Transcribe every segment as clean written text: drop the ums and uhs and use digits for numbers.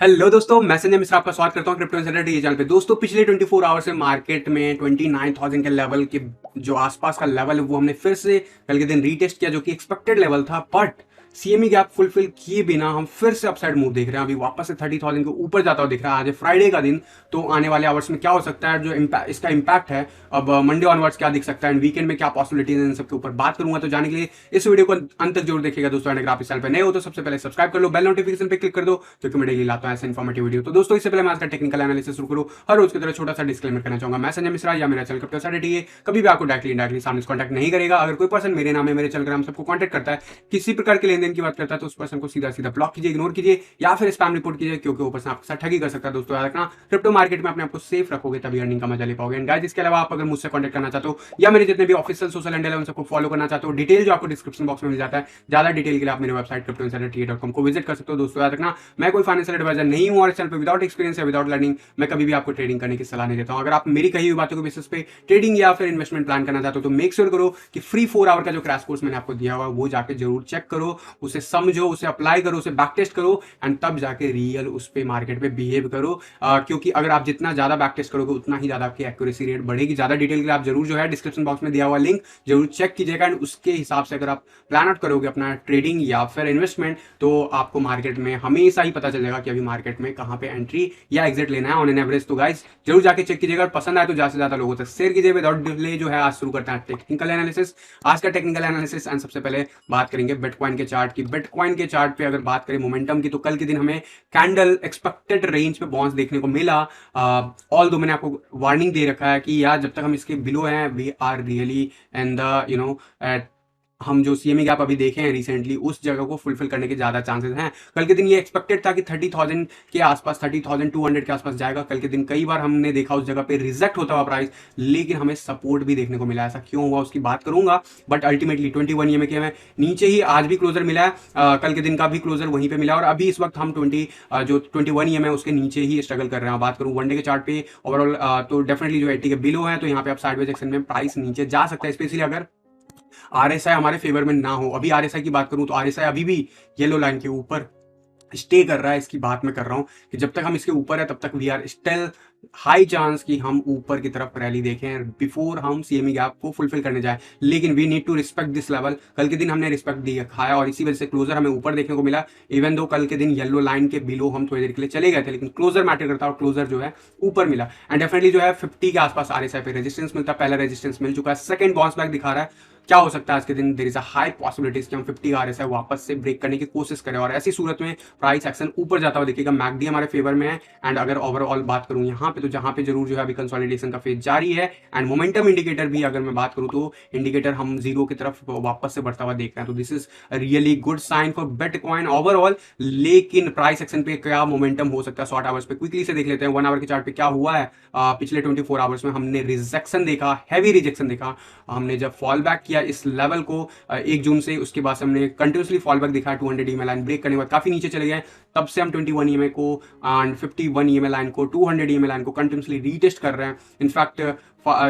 Hello दोस्तों, मैं संजय मिश्रा आपका स्वागत करता हूं क्रिप्टो इनसाइडर टीवी चैनल पे। दोस्तों, पिछले 24 आवर से मार्केट में 29,000 के लेवल के जो आसपास का लेवल है वो हमने फिर से कल के दिन रीटेस्ट किया, जो कि एक्सपेक्टेड लेवल था। बट सीएमई गैप फुलफिल किए बिना हम फिर से अपसाइड मूव देख रहे हैं। अभी वापस से 30,000 के ऊपर जाता हुआ दिख रहा है। आज है फ्राइडे का दिन, तो आने वाले आवर्स में क्या हो सकता है, जो इसका इम्पैक्ट है अब मंडे ऑनवर्ड्स क्या दिख सकता है, एंड वीकेंड में क्या पॉसिबिलिटीज है, इन सबके ऊपर बात करूंगा। तो जाने के लिए इस वीडियो को अंत तक जरूर देखिएगा दोस्तों। अगर आप इस चैनल पर नए हो तो सबसे पहले सब्सक्राइब कर लो, बेल नोटिफिकेशन पे क्लिक कर दो, क्योंकि मैं डेली लाता हूं ऐसे इन्फॉर्मेटिव वीडियो। तो दोस्तों, इससे पहले मैं आज का टेक्निकल एनालिसिस शुरू करूं, हर रोज की तरह छोटा सा डिस्क्लेमर करना चाहूंगा। मैं संजय मिश्रा या मेरा चैनल क्रिप्टो इनसाइडर है कभी भी आपको डायरेक्टली सामने कॉन्टैक्ट नहीं करेगा। अगर कोई पर्सन मेरे नाम है, मेरे चैनल नाम सबको कॉन्टैक्ट करता है, किसी प्रकार के लेन देन की बात करता है, तो उस पर्सन को सीधा सीधा ब्लॉक कीजिए, इग्नोर कीजिए या फिर स्पैम रिपोर्ट कीजिए, क्योंकि वो पर्सन आपके साथ ठगी कर सकता है। दोस्तों याद रखना, क्रिप्टो मार्केट में अपने आपको सेफ रखोगे तभी अर्निंग का मजा ले पाओगे। एंड गाइस, इसके अलावा आप अगर मुझसे कॉन्टैक्ट करना चाहते हो या मेरे जितने भी ऑफिशियल सोशल हैंडल है उन सबको फॉलो करना चाहते हो, डिटेल जो आपको डिस्क्रिप्शन बॉक्स में मिल जाता है। ज्यादा डिटेल के लिए आप मेरे वेबसाइट cryptoinsiderta.com को विजिट कर सकते हो। दोस्तों याद रखना, मैं कोई फाइनेंशियल एडवाइजर नहीं हूं और इस चैनल पे विदाउट एक्सपीरियंस या विदाउट लर्निंग मैं कभी भी आपको ट्रेडिंग करने की सलाह नहीं देता हूं। अगर आप मेरी कही हुई बातों के बेसिस पे ट्रेडिंग या फिर इन्वेस्टमेंट प्लान करना चाहते हो तो मेक श्योर करो कि फ्री 4 आवर का जो क्रैश कोर्स मैंने आपको दिया हुआ वो जाके जरूर चेक करो, उसे समझो, उसे अप्लाई करो, उसे बैक टेस्ट करो, एंड तब जाके रियल उस पे मार्केट पे बिहेव करो। क्योंकि अगर आप जितना ज्यादा बैक टेस्ट करोगे उतना ही ज्यादा आपकी एक्यूरेसी रेट बढ़ेगी। ज्यादा डिटेल के लिए आप जरूर जो है डिस्क्रिप्शन बॉक्स में दिया हुआ लिंक जरूर चेक कीजिएगा, एंड उसके हिसाब से अगर आप प्लान आउट करोगे अपना ट्रेडिंग या फिर इन्वेस्टमेंट, तो आपको मार्केट में हमेशा ही पता चलेगा कि अभी मार्केट में कहां पे एंट्री या एग्जिट लेना है ऑन एन एवरेज। तो गाइस जरूर जाके चेक कीजिएगा, पसंद आए तो ज्यादा से ज्यादा लोगों तक शेयर कीजिए। विदाउट डिले जो है आज शुरू करते हैं टेक्निकल एनालिसिस। आज का टेक्निकल एनालिसिस, एंड सबसे पहले बात करेंगे बिटकॉइन के चार्ट की। बिटकॉइन के चार्ट पे अगर बात करें मोमेंटम की, तो कल के दिन हमें कैंडल एक्सपेक्टेड रेंज पे बाउंस देखने को मिला। ऑल दो मैंने आपको वार्निंग दे रखा है कि यार जब तक हम इसके बिलो हैं we are really and the eight हम जो सीएमई गैप अभी देखे हैं रिसेंटली उस जगह को फुलफिल करने के ज्यादा चांसेस हैं। कल के दिन ये एक्सपेक्टेड था कि 30,000 के आसपास, 30,200 के आसपास जाएगा। कल के दिन कई बार हमने देखा उस जगह पे रिजेक्ट होता हुआ प्राइस, लेकिन हमें सपोर्ट भी देखने को मिला। ऐसा क्यों हुआ उसकी बात करूंगा, बट अल्टीमेटली 21 ईएमए के हमें नीचे ही आज भी क्लोजर मिला है। कल के दिन का भी क्लोजर वहीं पे मिला, और अभी इस वक्त हम 21 ईएमए उसके नीचे ही स्ट्रगल कर रहे हैं। बात करूं वनडे के चार्ट पे ओवरऑल, तो डेफिनेटली जो 80 के बिलो है, तो यहाँ पे आप साइडवेज एक्शन में प्राइस नीचे जा सकता है, स्पेशली अगर आरएसआई हमारे फेवर में ना हो। अभी आरएसआई की बात करूं तो आरएसआई अभी भी येलो लाइन के ऊपर स्टे कर रहा है। इसकी बात मैं कर रहा हूं कि जब तक हम इसके ऊपर है तब तक we are still high chance कि हम ऊपर की तरफ रैली देखें बिफोर हम सीएमई गैप को फुलफिल करने जाए। लेकिन we need to respect this level. कल के दिन हमने रिस्पेक्ट दिया खाया और इसी वजह से क्लोजर हमें ऊपर देखने को मिला। इवन दो कल के दिन येलो लाइन के बिलो हम थोड़ी देर के लिए चले गए थे, लेकिन क्लोजर मैटर करता है और क्लोजर जो है ऊपर मिला। एंड डेफिनेटली जो है 50 के आसपास आरएसआई पे रेजिस्टेंस मिलता है। पहला रेजिस्टेंस मिल चुका है, सेकंड बाउंस बैक दिखा रहा है। क्या हो सकता है आज के दिन, there is a high possibilities कि हम 50 आरएसआई वापस से ब्रेक करने की कोशिश करें, और ऐसी सूरत में प्राइस एक्शन ऊपर जाता हुआ दिखेगा। मैकडी हमारे फेवर में है। एंड अगर ओवरऑल बात करूं यहाँ पे, तो जहां पे जरूर जो है अभी कंसोलिडेशन का फेज जारी है। एंड मोमेंटम इंडिकेटर भी अगर मैं बात करूं तो इंडिकेटर हम जीरो की तरफ वापस से बढ़ता हुआ देख रहे हैं, तो this is really good sign for bitcoin overall. लेकिन प्राइस एक्शन पे क्या मोमेंटम हो सकता है शॉर्ट आवर्स पे, क्विकली से देख लेते हैं। 1 आवर के चार्ट पे क्या हुआ है। पिछले 24 आवर्स में हमने रिजेक्शन देखा, हैवी रिजेक्शन देखा। हमने जब फॉल बैक किया इस लेवल को 1 जून से, उसके बाद से हमने कंटिन्यूसली फॉल बैक दिखा। 200 ईएमए लाइन ब्रेक करने के बाद काफी नीचे चले गए। तब से हम 21 ईएमए को एंड 51 ईएमए लाइन को, 200 ईएमए लाइन को कंटिन्यूसली रीटेस्ट कर रहे हैं। इनफैक्ट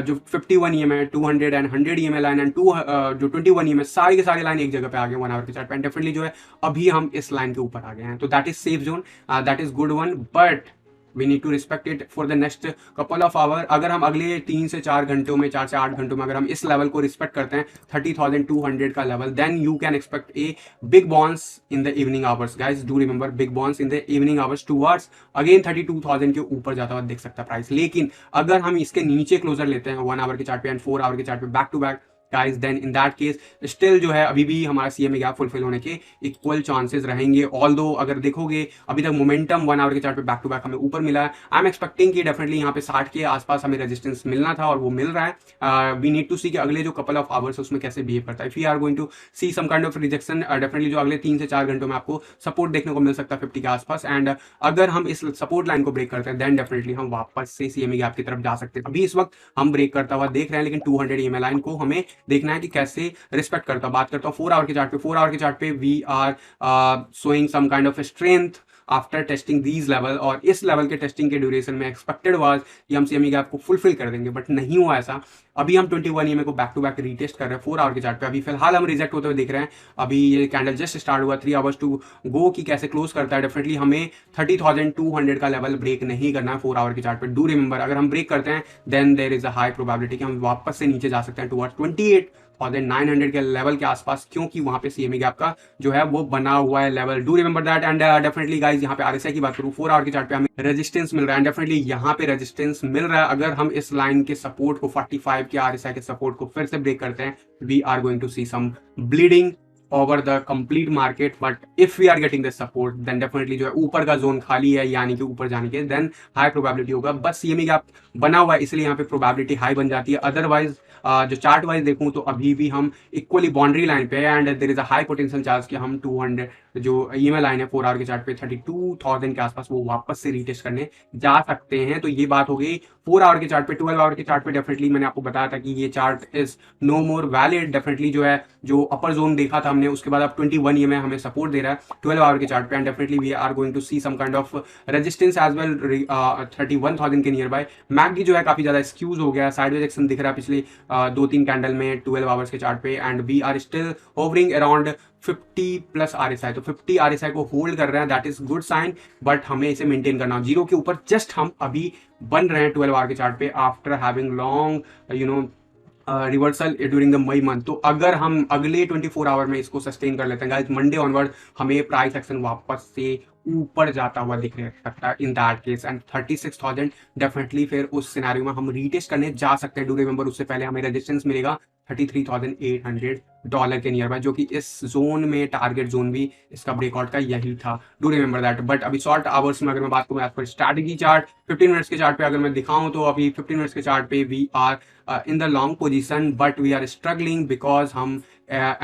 जो 51 EMA, 200 and 100 EMA line and जो 21 ईएमए, सारी के सारे लाइन एक जगह पे आ गए 1 आवर के चार्ट पे। डेफिनेटली जो है अभी हम इस लाइन के ऊपर आ गए हैं, तो that is safe zone, that is good one, but we need to respect it for the next couple of hour. अगर हम अगले 3 से 4 घंटों में, 4 से 8 घंटों में अगर हम इस लेवल को रिस्पेक्ट करते हैं 30,200 का level, then you can expect a big bounce in the evening hours. Guys do remember, big bounce in the evening hours towards again 32,000 के ऊपर जाता हुआ देख सकता है प्राइस। लेकिन अगर हम इसके नीचे क्लोजर लेते हैं 1 आवर के चार्ट पे एंड 4 आवर के चार्ट पे back to back guys, then in that case still जो है अभी भी हमारा सीएमए गैप फुलफिल होने के इक्वल चांसेस रहेंगे। ऑल्दो अगर देखोगे अभी तक मोमेंटम 1 आवर के चार्ट पे बैक टू बैक हमें ऊपर मिला है। आई एम एक्सपेक्टिंग कि डेफिनेटली यहाँ पे 60 के आसपास हमें रेजिस्टेंस मिलना था और वो मिल रहा है। वी नीड टू सी कि अगले जो कपल ऑफ आवर्स उसमें कैसे बिहेव करता है। If you are going to see some kind of rejection, definitely जो अगले 3 से 4 घंटों में आपको सपोर्ट देखने को मिल सकता है 50 के आसपास। एंड अगर हम इस सपोर्ट लाइन को ब्रेक करते हैं देन डेफिनेटली हम वापस से सीएमए गैप की तरफ जा सकते हैं। अभी इस वक्त हम ब्रेक करता हुआ देख रहे हैं, लेकिन 200 ईएमए लाइन को हमें देखना है कि कैसे रिस्पेक्ट करता हूं। बात करता हूं 4 आवर के चार्ट पे। 4 आवर के चार्ट पे we are showing some kind of strength after testing these level, और इस लेवल के टेस्टिंग के ड्यूरेशन में एक्सपेक्टेड वाज कि हम CME गैप को फुलफिल कर देंगे, बट नहीं हुआ ऐसा। अभी हम 21 EMA को बैक टू बैक रीटेस्ट कर रहे हैं 4 आवर के चार्ट पे। अभी फिलहाल हम रिजेक्ट होते हुए दिख रहे हैं। अभी ये कैंडल जस्ट स्टार्ट हुआ, 3 आवर्स टू गो की कैसे क्लोज करता है। डेफिनेटली हमें 30,200 का लेवल ब्रेक नहीं करना है 4 आवर के चार्ट पे। डू रिमेंबर, अगर हम ब्रेक करते हैं then there is a high probability कि हम वापस से नीचे जा सकते हैं टुवर्ड्स 28,900 के लेवल के आसपास, क्योंकि वहां पे CME गैप का जो है वो बना हुआ है level. Do remember that. And definitely guys, यहाँ पे RSI की बात करूँ, 4 आवर के चार्ट पे हमें रेजिस्टेंस मिल रहा है। डेफिनेटली यहाँ पे रेजिस्टेंस मिल रहा है। अगर हम इस लाइन के सपोर्ट को 45 के RSI के सपोर्ट को फिर से ब्रेक करते हैं, we are going to see some bleeding over the complete market. But if we are getting this support then definitely जो है ऊपर का जोन खाली है, यानी कि ऊपर जाने के, देन हाई प्रोबेबिलिटी होगा। बस CME गैप बना हुआ है इसलिए यहाँ पे प्रोबेबिलिटी हाई बन जाती है। अदरवाइज जो चार्ट वाइज देखूं तो अभी भी हम इक्वली बाउंड्री लाइन पे है, and there is a high potential chance कि हम 200 जो EMA लाइन है 4 आवर के चार्ट पे 32,000 के आसपास वो वापस से रीटेस्ट करने जा सकते हैं। तो ये बात हो गई 4 आवर के चार्ट पे। 12 आवर के चार्ट पे डेफिनेटली मैंने आपको बताया था कि ये chart is no more valid. Definitely जो है जो अपर जोन देखा था हमने, उसके बाद अब 21 EMA हमें सपोर्ट दे रहा है 12 आवर के चार्ट पे, and definitely we are going to see some kind of resistance as well 31,000 के नियर बाय। मैकडी जो है काफी ज्यादा एक्सक्यूज हो गया, साइडवेज एक्शन दिख रहा है पिछले 2-3 कैंडल में 12 आवर्स के चार्ट पे, and we are still hovering around 50 plus RSI। तो 50 RSI को होल्ड कर रहे हैं, that is good sign, but हमें इसे मेंटेन करना। जीरो के ऊपर जस्ट हम अभी बन रहे हैं 12 आवर के चार्ट पे after having long reversal during the May month. तो अगर हम अगले 24 आवर में इसको सस्टेन कर लेते हैं गाइस, मंडे ऑनवर्ड हमें प्राइस एक्शन वापस से ऊपर जाता हुआ दिख सकता है इन दैट केस, एंड 36,000 डेफिनेटली फिर उस सिनेरियो में हम रीटेस्ट करने जा सकते हैं। डू रिमेंबर, उससे पहले हमें रेजिस्टेंस मिलेगा $33,800 के नियर बाय, जो कि इस जोन में टारगेट जोन भी इसका ब्रेकआउट का यही था। Do remember that. बट अभी शॉर्ट आवर्स में अगर मैं बात करूँ as per strategy chart 15 minutes के चार्ट पे अगर मैं दिखाऊं तो अभी 15 मिनट्स के चार्ट पे we are in the long position, but we are struggling because हम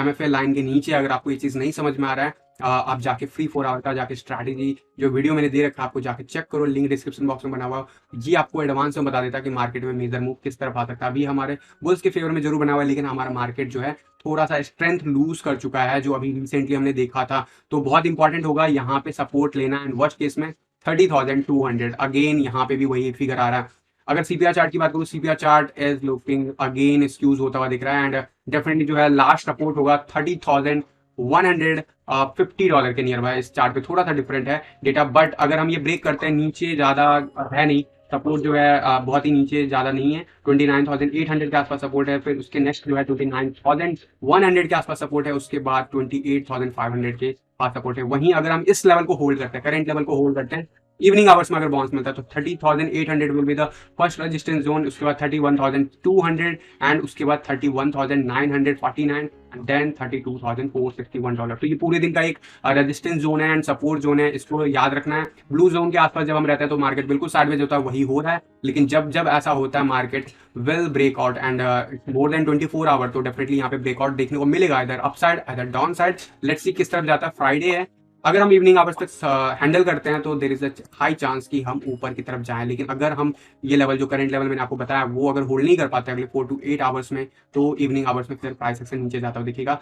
MFA लाइन के नीचे। अगर आपको ये चीज नहीं समझ में आ रहा है, आप जाके फ्री 4 आवर का जाके स्ट्रैटेजी जो वीडियो मैंने दे रखा है आपको जाके चेक करो, लिंक डिस्क्रिप्शन बॉक्स में बना हुआ। ये आपको एडवांस में बता देता है कि मार्केट में मेजर मूव किस तरफ आ सकता है। अभी हमारे बुल्स के फेवर में जरूर बना हुआ है, लेकिन हमारा मार्केट जो है थोड़ा सा स्ट्रेंथ लूज कर चुका है, जो अभी रिसेंटली हमने देखा था। तो बहुत इंपॉर्टेंट होगा यहाँ पे सपोर्ट लेना, एंड वर्स्ट केस में 30,200। अगेन यहाँ पे भी वही फिगर आ रहा है। अगर CPR चार्ट की बात करूँ, CPR chart is looking again excuse होता हुआ दिख रहा है, एंड डेफिनेटली जो है लास्ट सपोर्ट होगा $30,150 के नियर बाय। इस चार्ट पे थोड़ा सा डिफरेंट है डेटा, बट अगर हम ये ब्रेक करते हैं, नीचे ज्यादा है नहीं सपोर्ट, जो है बहुत ही नीचे ज्यादा नहीं है, 29,800 के आसपास सपोर्ट है। फिर उसके नेक्स्ट जो है 29,100 के आसपास सपोर्ट है, उसके बाद 28,500 के पास सपोर्ट है। वहीं अगर हम इस लेवल को होल्ड करते हैं, करेंट लेवल को होल्ड करते हैं, इवनिंग आवर्स में अगर बाउंस मिलता है तो 30,800 will be the first resistance zone, उसके बाद 31,200, एंड उसके बाद 31,949, एंड देन $32,461। तो ये पूरे दिन का एक रेजिस्टेंस जोन है एंड सपोर्ट जोन है, इसको याद रखना है। ब्लू जोन के आसपास जब हम रहते हैं तो मार्केट बिल्कुल साइडवेज होता है, वही हो रहा है। लेकिन जब जब ऐसा होता है market will breakout, and more than 24 hour, तो डेफिनेटली यहाँ पे ब्रेकआउट देखने को मिलेगा, इधर अपसाइड इधर डाउन साइड। लेट्स सी किस तरफ जाता है। फ्राइडे है, अगर हम इवनिंग आवर्स तक हैंडल करते हैं तो there is a high chance कि हम ऊपर की तरफ जाएं। लेकिन अगर हम ये लेवल जो करंट लेवल मैंने आपको बताया वो अगर होल्ड नहीं कर पाते अगले 4 to 8 आवर्स में, तो इवनिंग आवर्स में फिर प्राइस एक्शन नीचे जाता हुआ दिखेगा।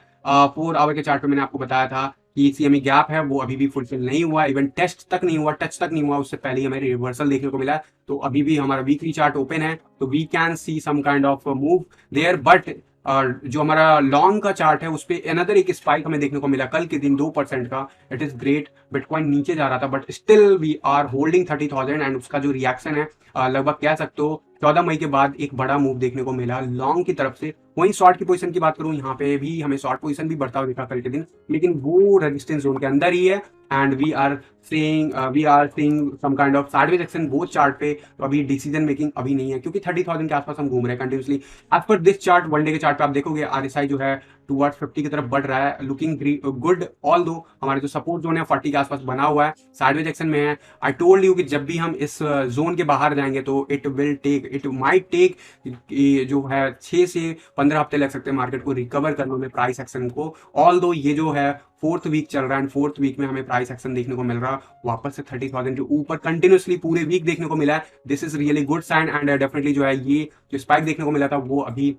4 आवर के चार्ट पे मैंने आपको बताया था कि CME गैप है वो अभी भी फुलफिल नहीं हुआ, इवन टेस्ट तक नहीं हुआ, टच तक नहीं हुआ, उससे पहले ही हमें रिवर्सल देखने को मिला। तो अभी भी हमारा वीकली चार्ट ओपन है, तो we can see some kind of move there. But जो हमारा लॉन्ग का चार्ट है उस पर अनदर एक स्पाइक हमें देखने को मिला कल के दिन 2% का। इट इज ग्रेट, बिटकॉइन नीचे जा रहा था but still we are holding 30,000, and उसका जो रिएक्शन है लगभग कह सकते हो 14 मई के बाद एक बड़ा मूव देखने को मिला लॉन्ग की तरफ से। वहीं शॉर्ट की पोजीशन की बात करूं, यहाँ पे भी हमें शॉर्ट पोजीशन भी बढ़ता हुआ दिखा कल के दिन, लेकिन वो रेजिस्टेंस जोन के अंदर ही है, and we are seeing some kind of sideways action both chart पे। तो अभी डिसीजन मेकिंग अभी नहीं है, क्योंकि 30,000 के आसपास हम घूम रहे हैं continuously. As per this chart, one day के चार्ट पे आप देखोगे RSI जो है टुवर्ड्स 50 की तरफ बढ़ रहा है, लुकिंग गुड। ऑल दो हमारे जो सपोर्ट जोन है 40 के आसपास बना हुआ है, साइडवेज एक्शन में है। आई टोल्ड यू कि जब भी हम इस जोन के बाहर जाएंगे तो इट माइट टेक जो है 6 से 15 हफ्ते लग सकते हैं मार्केट को रिकवर करने में, प्राइस एक्शन को। ऑल दो ये जो है 4th वीक चल रहा है, एंड 4th वीक में हमें प्राइस एक्शन देखने को मिल रहा वापस से 30,000 के ऊपर कंटिन्यूसली पूरे वीक देखने को मिला है। This is really good sign, and definitely जो है ये जो स्पाइक देखने को मिला था वो अभी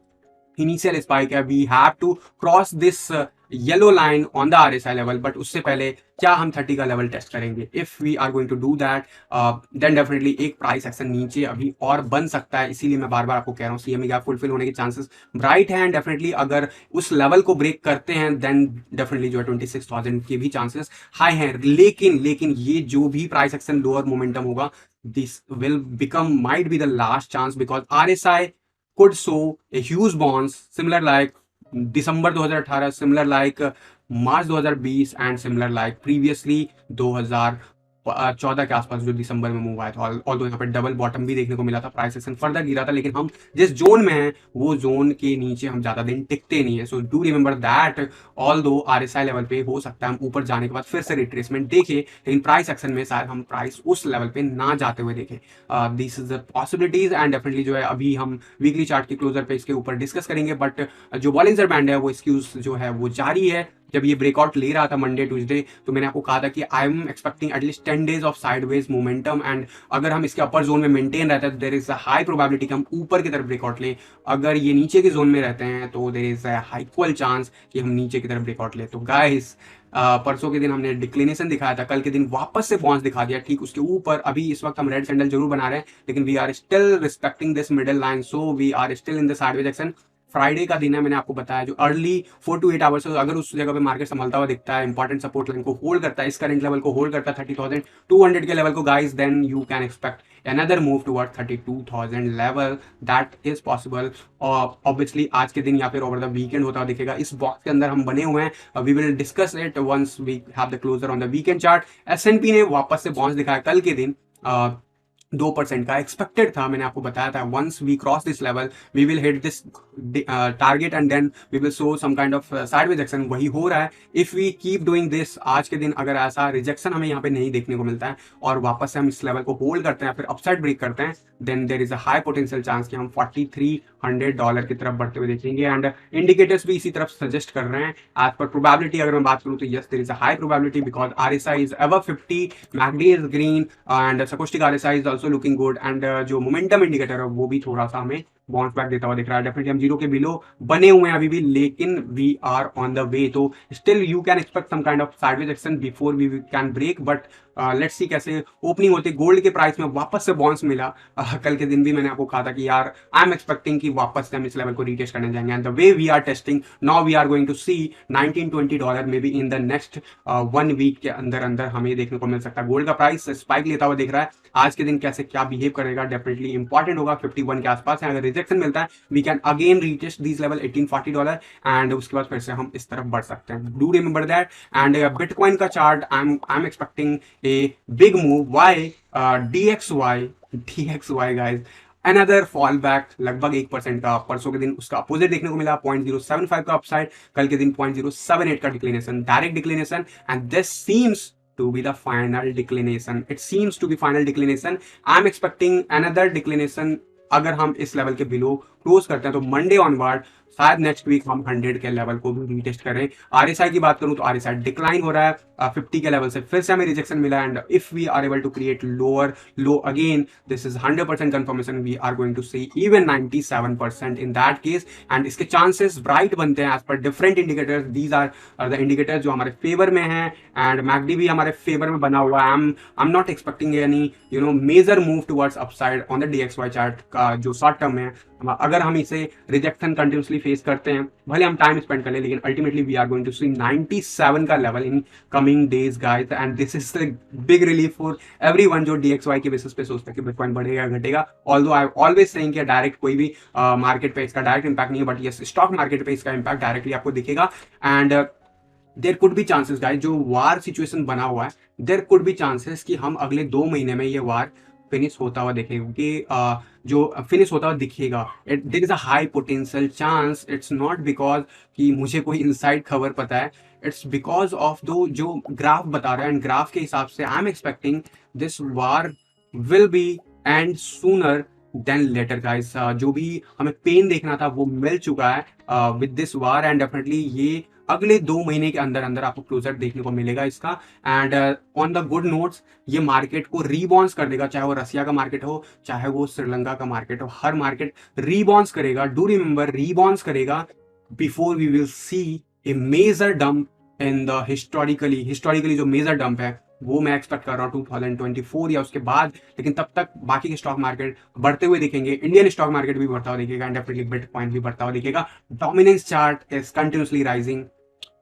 इनिशियल स्पाइक है, we have to cross this yellow line on the RSI level, but उससे पहले क्या हम 30 का लेवल टेस्ट करेंगे? If we are going to do that then definitely एक प्राइस एक्शन नीचे अभी और बन सकता है। इसीलिए मैं बार बार आपको कह रहा हूँ CME गैप फुलफिल होने के चांसेस ब्राइट हैं। डेफिनेटली अगर उस लेवल को ब्रेक करते हैं देन डेफिनेटली जो है 26,000 के भी चांसेस हाई हैं। लेकिन ये जो भी प्राइस एक्शन लोअर मोमेंटम होगा, this will become might be the last chance, because RSI could show a huge bounce similar like December 2018, similar like March 2020 and similar like previously 2014 के आसपास जो दिसंबर में मूव आया था। ऑल्दो यहाँ पे double bottom भी देखने को मिला था, प्राइस एक्शन फर्दर गिरा था, लेकिन हम जिस जोन में हैं वो जोन के नीचे हम ज्यादा दिन टिकते नहीं है। So do remember that although RSI level पे हो सकता है हम ऊपर जाने के बाद फिर से रिट्रेसमेंट देखें, लेकिन प्राइस एक्शन में शायद हम प्राइस उस लेवल पे ना जाते हुए देखें। This is the possibilities and definitely जो है अभी हम वीकली चार्ट के क्लोजर पे इसके ऊपर डिस्कस करेंगे, बट जो बॉलिंजर बैंड है वो एक्सक्यूज जो है वो जारी है। जब ये ब्रेकआउट ले रहा था मंडे ट्यूसडे, तो मैंने आपको कहा था कि आई am expecting at least 10 days of sideways momentum, and अगर हम इसके अपर जोन में मेंटेन रहते हैं तो देर इज अ हाई प्रोबेबिलिटी कि हम ऊपर की तरफ ब्रेकआउट लें। अगर ये नीचे के जोन में रहते हैं तो देर इज अ इक्वल चांस कि हम नीचे की तरफ ब्रेकआउट लें। तो गाइस परसों के दिन हमने डिक्लिनेशन दिखाया था, कल के दिन वापस से बाउंस दिखा दिया ठीक उसके ऊपर। अभी इस वक्त हम रेड कैंडल जरूर बना रहे हैं, लेकिन we are still respecting this middle line, so we are still in the sideways action. Friday का दिन है, मैंने आपको बताया जो अर्ली 4 to 8 आवर्स अगर उस जगह पे मार्केट संभलता हुआ दिखता है, इंपॉर्टेंट सपोर्ट लाइन को होल्ड करता है, इस करंट लेवल को होल्ड करता है 30,200 के लेवल को guys, then you can expect another move toward 32,000 level, that is possible. और ऑब्वियसली आज के दिन या फिर ओवर द वीकेंड होता हुआ दिखेगा। इस बॉक्स के अंदर हम बने हुए हैं, we will discuss it once we have the closure on the weekend chart. S&P ने वापस से बाउंस दिखाया कल के दिन, 2% का एक्सपेक्टेड था, मैंने आपको बताया था once we cross this level we will hit this target and then we will show some kind of sideways action. वही हो रहा है। If we keep doing this, आज के दिन अगर ऐसा रिजेक्शन हमें यहाँ पे नहीं देखने को मिलता है और वापस से हम इस लेवल को होल्ड करते हैं फिर अपसाइड ब्रेक करते हैं, then there is a high potential chance कि हम $4,300 की तरफ बढ़ते हुए देखेंगे। एंड इंडिकेटर्स भी इसी तरफ सजेस्ट कर रहे हैं। एज पर प्रोबेबिलिटी अगर मैं बात करूँ तो yes there is a high probability because RSI is above 50, MACD is green and stochastic RSI is also looking good, and जो मोमेंटम इंडिकेटर है वो भी थोड़ा सा हमें बाउंस बैक देता हुआ दिख रहा है। डेफिनेटली हम जीरो के बिलो बने हुए हैं अभी भी, लेकिन we are on the way, तो still you can expect some kind of sideways action before we can break. But let's see कैसे ओपनिंग होती है। गोल्ड के प्राइस में वापस से बाउंस मिला, कल के दिन भी मैंने आपको कहा था कि यार आई एम एक्सपेक्टिंग कि वापस से हम इस लेवल को रीटेस्ट करने जाएंगे, and the way we are testing now we are going to see $19-20 may be in the next 1 week के अंदर अंदर हमें देखने को मिल सकता है। गोल्ड का प्राइस स्पाइक लेता हुआ दिख रहा है, आज के दिन कैसे क्या बिहेव करेगा डेफिनेटली इंपॉर्टेंट होगा। 51 के आसपास है, अगर रिजेक्शन मिलता है we can again retest this level $18-40 and उसके बाद फिर से हम इस तरफ बढ़ सकते हैं। Do remember that. And bitcoin का chart I am expecting a big move. Why? DXY guys another fall back, लगभग 1% का परसों के दिन उसका अपोजिट देखने को मिला, 0.075 का अपसाइड, कल के दिन 0.078 का declination, direct declination, and this seems to be the final declination. It seems to be final declination. I'm expecting another declination अगर हम इस लेवल के बिलो क्लोज करते हैं तो मंडे ऑनवर्ड शायद नेक्स्ट वीक हम 100 के लेवल को भी रीटेस्ट करें। RSI की बात करूं तो RSI डिक्लाइन हो रहा है, 50 के लेवल से फिर से हमें रिजेक्शन मिला, and if we are able to create lower low again, this is 100% confirmation we are going to see even 97% in that case, and इसके चांसेस ब्राइट बनते हैं as per different indicators. These are the indicators जो हमारे favour में है, and McD भी हमारे favour में बना हुआ है। I am not expecting any major move towards upside on the DXY chart का जो शॉर्ट टर्म है। अगर हम इसे रिजेक्शन कंटिन्यूसली फेस करते हैं, भले हम टाइम स्पेंड कर ले, लेकिन ultimately we are going to see 97 का level in coming days guys, and this is the big relief for everyone जो DXY के बेसिस पे सोचता है कि बिटकॉइन बढ़ेगा घटेगा। ऑल्दो आई ऑलवेज सेइंग कि डायरेक्ट कोई भी मार्केट पे इसका डायरेक्ट इंपैक्ट नहीं है, बट यस स्टॉक मार्केट पे इसका इंपैक्ट डायरेक्टली आपको दिखेगा। And there could be chances guys, जो वार सिचुएशन बना हुआ है, देयर कुड बी चांसेस कि हम अगले 2 महीने में ये वार फिनिश होता हुआ देखेंगे, क्योंकि जो फिनिश होता हुआ दिखेगा, there is a high potential chance. It's not because कि मुझे कोई इनसाइड खबर पता है, इट्स बिकॉज ऑफ दो जो ग्राफ बता रहा है, एंड ग्राफ के हिसाब से I am expecting this war will be end sooner than later guys. जो भी हमें पेन देखना था वो मिल चुका है with this war, and definitely ये अगले 2 महीने के अंदर अंदर आपको क्लोजर देखने को मिलेगा इसका। And on the good notes, ये मार्केट को रीबाउंस कर देगा, चाहे वो रसिया का मार्केट हो, चाहे वो श्रीलंका का मार्केट हो, हर मार्केट रीबाउंस करेगा। डू रिमेंबर, रीबाउंस करेगा before we will see a major dump in the historically जो मेजर डंप है वो मैं एक्सपेक्ट कर रहा हूँ 2024 या उसके बाद। लेकिन तब तक बाकी के स्टॉक मार्केट बढ़ते हुए दिखेंगे, इंडियन स्टॉक मार्केट भी बढ़ता हुआ दिखेगा, एंड डेफिनेटली बिटकॉइन भी बढ़ता हुआ दिखेगा। Dominance chart is continuously rising,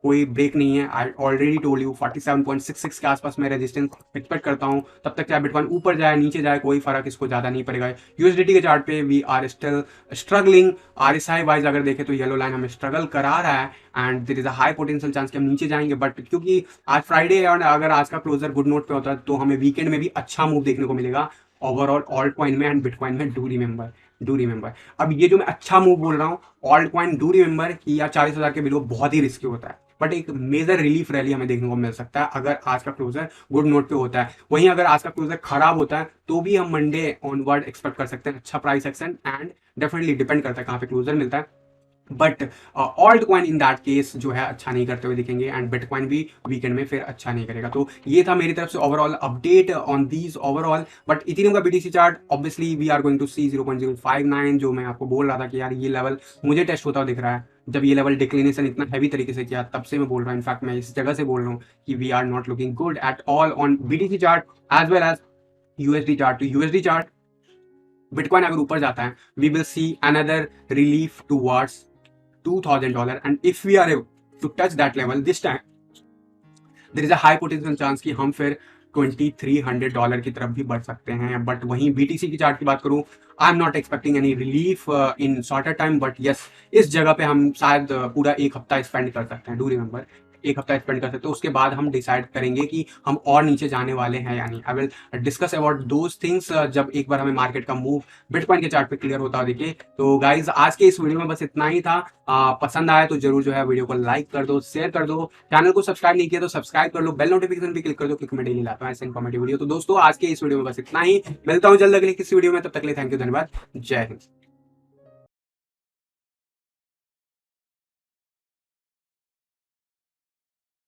कोई ब्रेक नहीं है। आई ऑलरेडी टोल्ड यू 47.66 के आसपास मैं रेजिस्टेंस एक्सपेक्ट करता हूं। तब तक चाहे बिटकॉइन ऊपर जाए नीचे जाए कोई फर्क इसको ज्यादा नहीं पड़ेगा। यूएसडीटी के चार्ट पे we are still struggling. RSI wise अगर देखें तो येलो लाइन हमें स्ट्रगल करा रहा है, and there is a high potential chance कि हम नीचे जाएंगे। बट क्योंकि आज फ्राइडे है और अगर आज का क्लोजर गुड नोट पे होता है तो हमें वीकेंड में भी अच्छा मूव देखने को मिलेगा ओवरऑल ऑल्ट कॉइन में एंड बिटकॉइन में। डू रिमेंबर, अब ये जो मैं अच्छा मूव बोल रहा हूँ ऑल्ट कॉइन, डू रिमेंबर कि यार 40,000 के बिलो बहुत ही रिस्की होता है, बट एक मेजर रिलीफ रैली हमें देखने को मिल सकता है अगर आज का क्लोजर गुड नोट पे होता है। वहीं अगर आज का क्लोजर खराब होता है तो भी हम मंडे ऑनवर्ड एक्सपेक्ट कर सकते हैं अच्छा price action, and definitely depend करता है कहाँ पे क्लोजर मिलता है। But alt coin in that case जो है अच्छा नहीं करते हुए दिखेंगे, एंड बिटकॉइन भी वीकेंड में फिर अच्छा नहीं करेगा। तो ये था मेरी तरफ से overall update on these overall. But ethereum का BTC chart obviously we are going to see 0.059, जो मैं आपको बोल रहा था कि यार ये लेवल मुझे टेस्ट होता हुआ दिख रहा है। जब ये लेवल डिक्लिनेशन इतना हैवी तरीके से किया तब से मैं बोल रहा हूँ, इनफैक्ट मैं इस जगह से बोल रहा हूँ कि we are not looking good at all on BTC chart as well as USD chart. तो यूएसडी चार्ट बिटकॉइन अगर ऊपर जाता है we will see another relief towards $2,000, and if we are able to touch that level this time, there is a high potential chance कि हम फिर $2,300 की तरफ भी बढ़ सकते हैं। बट वहीं BTC की चार्ट की बात करूं, आई am not expecting any relief in shorter time, but yes इस जगह पे हम शायद पूरा एक हफ्ता स्पेंड कर सकते हैं। डू रिमेंबर, एक हफ्ता स्पेंड कर सकते हैं, उसके बाद हम डिसाइड करेंगे कि हम और नीचे जाने वाले हैं या नहीं। I will discuss about those things जब एक बार हमें मार्केट का मूव बिटकॉइन के चार्ट पे क्लियर होता है देखिए। तो गाइज आज के इस वीडियो में बस इतना ही था। पसंद आया तो जरूर जो है वीडियो को लाइक कर दो, शेयर कर दो, चैनल को सब्सक्राइब नहीं किया तो सब्सक्राइब कर लो, बेल नोटिफिकेशन भी क्लिक कर दो क्योंकि मैं डेली लाता हूँ ऐसे इन्फॉर्मेटिव वीडियो। तो दोस्तों आज के इस वीडियो में बस इतना ही, मिलता हूँ जल्द अगले किसी वीडियो में, तब तक के लिए थैंक यू, धन्यवाद, जय हिंद।